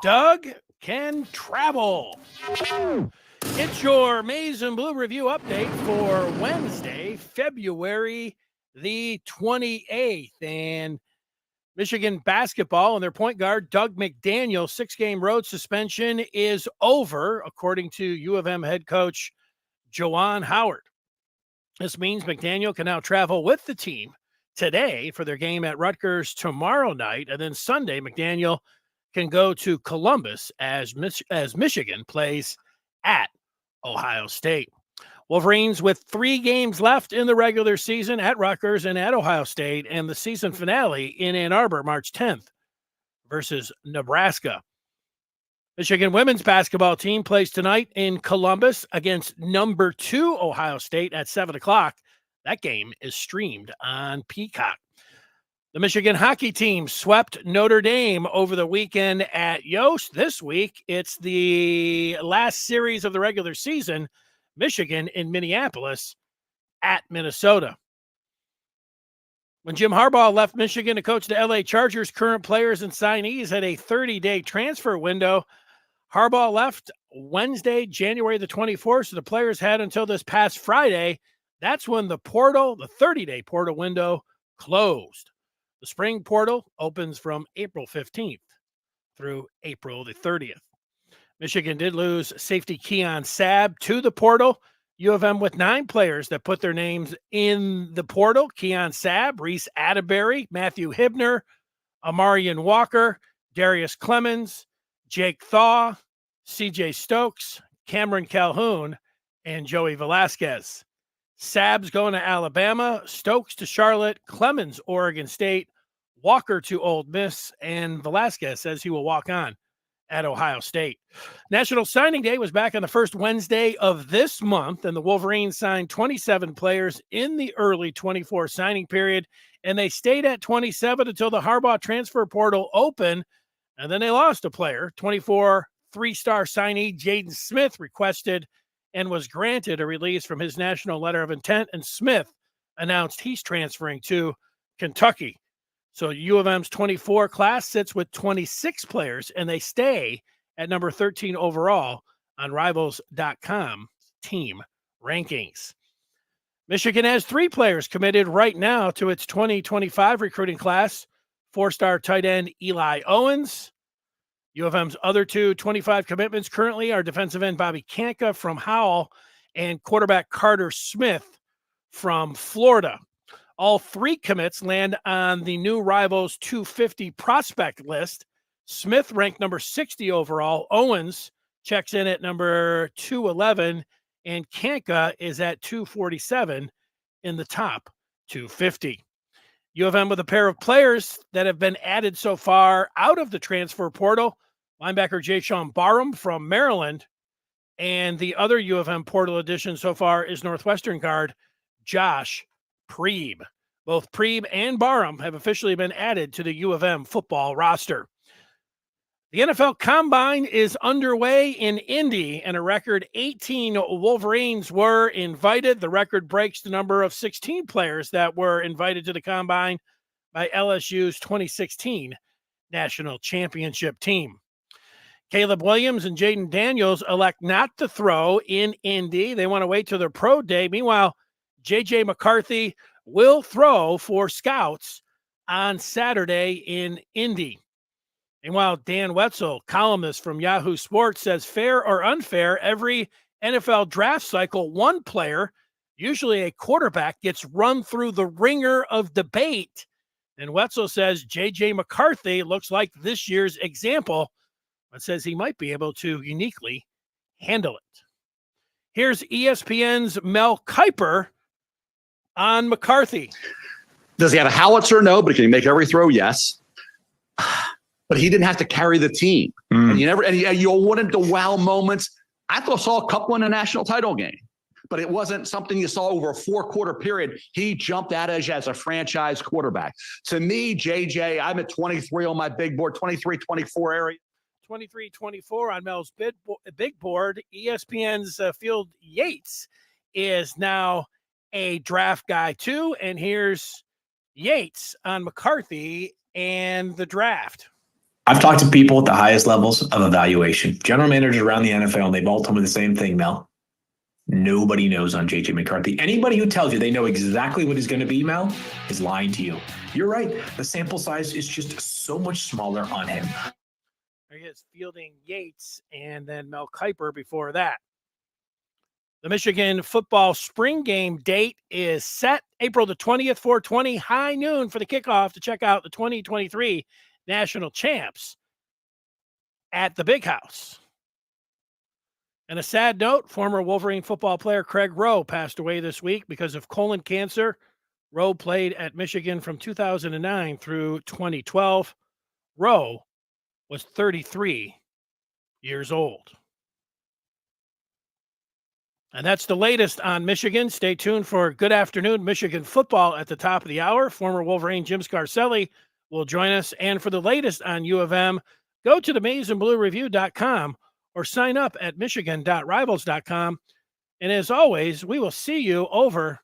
Doug can travel. It's your Maize and Blue review update for Wednesday, February the 28th. And Michigan basketball and their point guard, Doug McDaniel, 6-game road suspension is over, according to U of M head coach Juwan Howard. This means McDaniel can now travel with the team today for their game at Rutgers tomorrow night. And then Sunday, McDaniel can go to Columbus as Michigan plays at Ohio State. Wolverines with 3 games left in the regular season at Rutgers and at Ohio State, and the season finale in Ann Arbor, March 10th versus Nebraska. Michigan women's basketball team plays tonight in Columbus against number 2 Ohio State at 7 o'clock. That game is streamed on Peacock. The Michigan hockey team swept Notre Dame over the weekend at Yost. This week, it's the last series of the regular season. Michigan in Minneapolis at Minnesota. When Jim Harbaugh left Michigan to coach the LA Chargers, current players and signees had a 30-day transfer window. Harbaugh left Wednesday, January the 24th, so the players had until this past Friday. That's when the 30-day portal window closed. The spring portal opens from April 15th through April the 30th. Michigan did lose safety Keon Sabb to the portal. U of M with 9 players that put their names in the portal: Keon Sabb, Reese Atterbury, Matthew Hibner, Amarian Walker, Darius Clemens, Jake Thaw, CJ Stokes, Cameron Calhoun, and Joey Velasquez. Sabb's going to Alabama, Stokes to Charlotte, Clemens, Oregon State, Walker to Ole Miss, and Velasquez says he will walk on at Ohio State. National Signing Day was back on the first Wednesday of this month, and the Wolverines signed 27 players in the early 24 signing period, and they stayed at 27 until the Harbaugh transfer portal opened, and then they lost a player. 24 3-star signee Jaden Smith requested and was granted a release from his national letter of intent, and Smith announced he's transferring to Kentucky. So U of M's 24 class sits with 26 players, and they stay at number 13 overall on Rivals.com team rankings. Michigan has 3 players committed right now to its 2025 recruiting class. 4-star tight end Eli Owens. U of M's other 2 25 commitments currently are defensive end Bobby Kanka from Howell and quarterback Carter Smith from Florida. All 3 commits land on the new Rivals 250 prospect list. Smith ranked number 60 overall. Owens checks in at number 211, and Kanka is at 247 in the top 250. U of M with a pair of players that have been added so far out of the transfer portal. Linebacker Jayshon Barham from Maryland, and the other U of M portal addition so far is Northwestern guard Josh Preeb. Both Preeb and Barham have officially been added to the U of M football roster. The NFL Combine is underway in Indy, and a record 18 Wolverines were invited. The record breaks the number of 16 players that were invited to the Combine by LSU's 2016 national championship team. Caleb Williams and Jaden Daniels elect not to throw in Indy. They want to wait till their pro day. Meanwhile, J.J. McCarthy will throw for scouts on Saturday in Indy. Meanwhile, Dan Wetzel, columnist from Yahoo Sports, says fair or unfair, every NFL draft cycle, one player, usually a quarterback, gets run through the ringer of debate. And Wetzel says J.J. McCarthy looks like this year's example, but says he might be able to uniquely handle it. Here's ESPN's Mel Kiper on McCarthy. Does he have a howitzer? No, but can he make every throw? Yes. But he didn't have to carry the team. And you want him to wow moments. I saw a couple in a national title game, but it wasn't something you saw over a 4-quarter period. He jumped at us as a franchise quarterback. To me, JJ, I'm at 23 on my big board, 23-24 area. 23-24 on Mel's big board. ESPN's Field Yates is now a draft guy too. And here's Yates on McCarthy and the draft. I've talked to people at the highest levels of evaluation, general managers around the NFL, and they've all told me the same thing, Mel. Nobody knows on JJ McCarthy. Anybody who tells you they know exactly what he's going to be, Mel, is lying to you. You're right. The sample size is just so much smaller on him. There he is, fielding Yates and then Mel Kiper before that. The Michigan football spring game date is set April the 20th, 4:20, high noon for the kickoff to check out the 2023 national champs at the Big House. And a sad note, former Wolverine football player Craig Rowe passed away this week because of colon cancer. Rowe played at Michigan from 2009 through 2012. Rowe was 33 years old. And that's the latest on Michigan. Stay tuned for Good Afternoon Michigan Football at the top of the hour. Former Wolverine Jim Scarcelli will join us. And for the latest on U of M, go to the MaizeandBlueReview.com or sign up at Michigan.Rivals.com. And as always, we will see you over